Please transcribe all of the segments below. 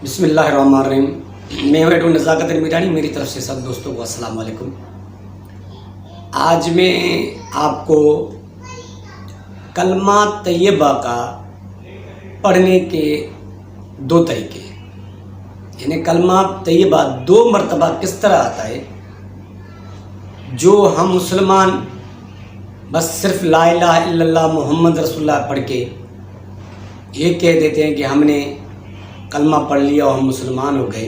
بسم اللہ الرحمن الرحیم۔ میں ہوں نزاکت المیرانی، میری طرف سے سب دوستوں کو السلام علیکم۔ آج میں آپ کو کلمہ طیبہ کا پڑھنے کے دو طریقے، یعنی کلمہ طیبہ 2 مرتبہ کس طرح آتا ہے، جو ہم مسلمان بس صرف لا الہ الا اللہ محمد رسول اللہ پڑھ کے یہ کہہ دیتے ہیں کہ ہم نے کلمہ پڑھ لیا اور ہم مسلمان ہو گئے،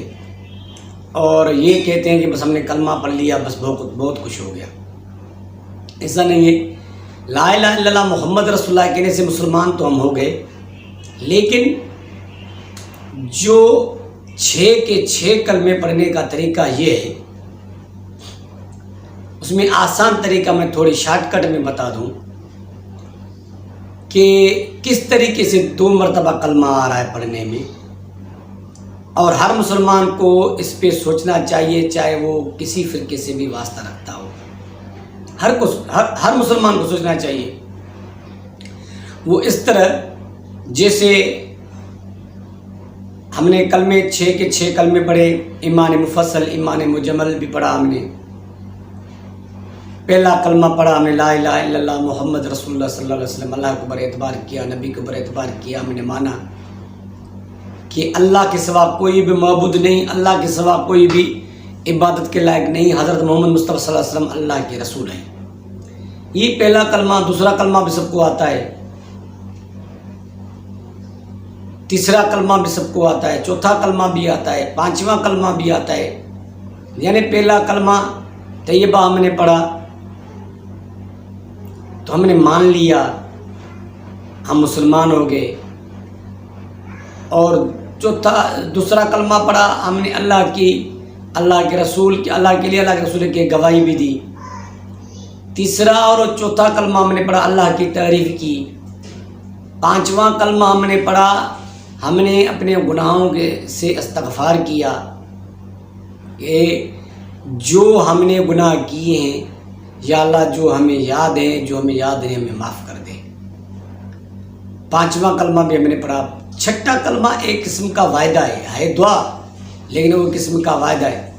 اور یہ کہتے ہیں کہ بس ہم نے کلمہ پڑھ لیا بس بہت خوش ہو گیا۔ ایسا نہیں ہے۔ لا الہ الا اللہ محمد رسول اللہ کہنے سے مسلمان تو ہم ہو گئے، لیکن جو 6 کے 6 کلمے پڑھنے کا طریقہ یہ ہے، اس میں آسان طریقہ میں تھوڑی شارٹ کٹ میں بتا دوں کہ کس طریقے سے 2 مرتبہ کلمہ آ رہا ہے پڑھنے میں، اور ہر مسلمان کو اس پہ سوچنا چاہیے، چاہے وہ کسی فرقے سے بھی واسطہ رکھتا ہو، ہر مسلمان کو سوچنا چاہیے۔ وہ اس طرح جیسے ہم نے کلمے 6 کے 6 کلمے پڑھے، ایمان مفصل، ایمان مجمل بھی پڑھا ہم نے۔ پہلا کلمہ پڑھا ہم نے لا الہ الا اللہ محمد رسول اللہ صلی اللہ علیہ وسلم، اللہ کو بر اعتبار کیا، نبی کو بر اعتبار کیا، ہم نے مانا کہ اللہ کے سوا کوئی بھی معبود نہیں، اللہ کے سوا کوئی بھی عبادت کے لائق نہیں، حضرت محمد مصطفیٰ صلی اللہ علیہ وسلم اللہ کے رسول ہیں۔ یہ پہلا کلمہ۔ دوسرا کلمہ بھی سب کو آتا ہے، تیسرا کلمہ بھی سب کو آتا ہے، چوتھا کلمہ بھی آتا ہے، 5واں کلمہ بھی آتا ہے۔ یعنی پہلا کلمہ طیبہ ہم نے پڑھا تو ہم نے مان لیا، ہم مسلمان ہو گئے، اور دوسرا کلمہ پڑھا ہم نے اللہ کے رسول کی، اللہ کے لیے اللہ کے رسول کی گواہی بھی دی۔ تیسرا اور چوتھا کلمہ ہم نے پڑھا اللہ کی تعریف کی۔ 5واں کلمہ ہم نے پڑھا، ہم نے اپنے گناہوں سے استغفار کیا کہ جو ہم نے گناہ کیے ہیں یا اللہ جو ہمیں یاد ہیں، جو ہمیں یاد ہیں ہمیں معاف کر دے۔ 5واں کلمہ بھی ہم نے پڑھا۔ 6واں کلمہ ایک قسم کا وعدہ ہے دعا، لیکن وہ قسم کا وعدہ ہے۔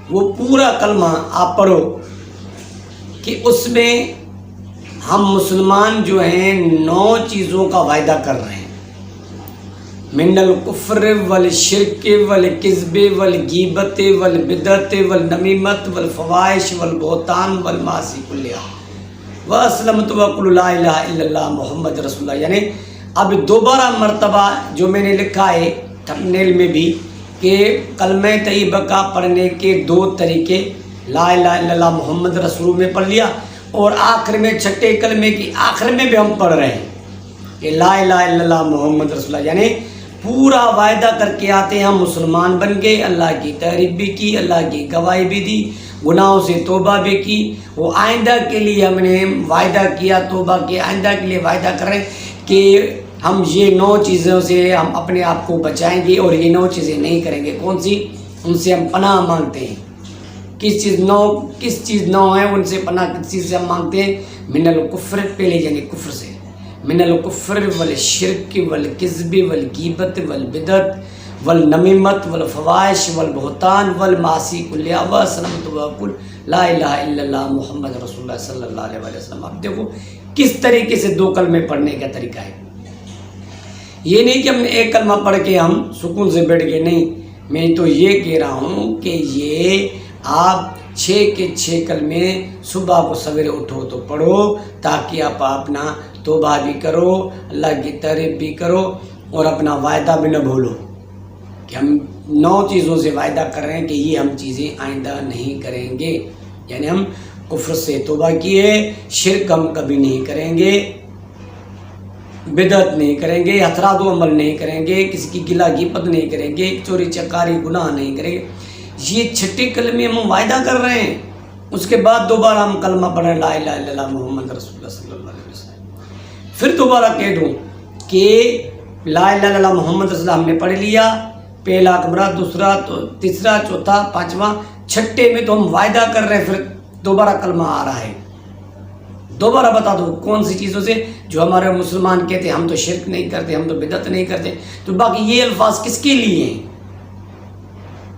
وہ پورا کلمہ آپ پڑھو کہ اس میں ہم مسلمان جو ہیں 9 چیزوں کا وعدہ کر رہے ہیں، من الکفر والشرک والکذب والغیبت والبدعت والنمیمت والفواحش والبہتان والمعاصی کلھا واسلمت وقل لا الہ الا اللہ محمد رسول اللہ۔ یعنی اب دوبارہ مرتبہ جو میں نے لکھا ہے تھمبنیل میں بھی کہ کلمہ طیبہ کا پڑھنے کے 2 طریقے، لا الہ الا اللہ محمد رسول میں پڑھ لیا، اور آخر میں 6 کلمے کی آخر میں بھی ہم پڑھ رہے ہیں کہ لا الہ الا اللہ محمد رسول اللہ۔ یعنی پورا وعدہ کر کے آتے ہیں، ہم مسلمان بن گئے، اللہ کی تعریف بھی کی، اللہ کی گواہی بھی دی، گناہوں سے توبہ بھی کی۔ وہ آئندہ کے لیے ہم نے وعدہ کیا، توبہ کے آئندہ کے لیے وعدہ کر رہے ہیں کہ ہم یہ 9 چیزوں سے ہم اپنے آپ کو بچائیں گے، اور یہ 9 چیزیں نہیں کریں گے۔ کون سی؟ ان سے ہم پناہ مانگتے ہیں۔ کس چیز 9 ہے، ان سے پناہ کس چیز سے ہم مانگتے ہیں؟ من الکفر، پہلے یعنی کفر سے، من الکفر والشرک والکذب والغیبت والبدعت والنمیمت والفواحش والبہتان والمعاصی کلھا واسلمت وقل لا الہ الا اللہ محمد رسول اللہ صلی اللہ علیہ وسلم۔ اب دیکھو کس طریقے سے 2 کلمے پڑھنے کا طریقہ ہے۔ یہ نہیں کہ ہم نے ایک کلمہ پڑھ کے ہم سکون سے بیٹھ گئے، نہیں، میں تو یہ کہہ رہا ہوں کہ یہ آپ 6 کے 6 کلمے صبح کو سویرے اٹھو تو پڑھو، تاکہ آپ اپنا توبہ بھی کرو، اللہ کی تعریف بھی کرو، اور اپنا وعدہ بھی نہ بھولو کہ ہم 9 چیزوں سے وعدہ کر رہے ہیں کہ یہ ہم چیزیں آئندہ نہیں کریں گے۔ یعنی ہم کفر سے توبہ کیے، شرک ہم کبھی نہیں کریں گے، بدعت نہیں کریں گے، اثرات و عمل نہیں کریں گے، کسی کی گلہ غیبت نہیں کریں گے، چوری چکاری گناہ نہیں کریں گے۔ یہ 6 کلمے ہم وعدہ کر رہے ہیں۔ اس کے بعد دوبارہ ہم کلمہ پڑھ رہے ہیں لا الہ الا اللہ محمد رسول اللہ صلی اللہ علیہ وسلم۔ پھر دوبارہ کہہ دوں کہ لا الہ الا اللہ محمد رسول اللہ ہم نے پڑھ لیا، پہلا کمرہ، دوسرا، تیسرا، چوتھا، 5واں، 6 میں تو ہم وعدہ کر رہے ہیں، پھر دوبارہ کلمہ آ رہا ہے۔ دوبارہ بتا دو کون سی چیزوں سے، جو ہمارے مسلمان کہتے ہیں ہم تو شرک نہیں کرتے، ہم تو بدعت نہیں کرتے، تو باقی یہ الفاظ کس کے لیے ہیں؟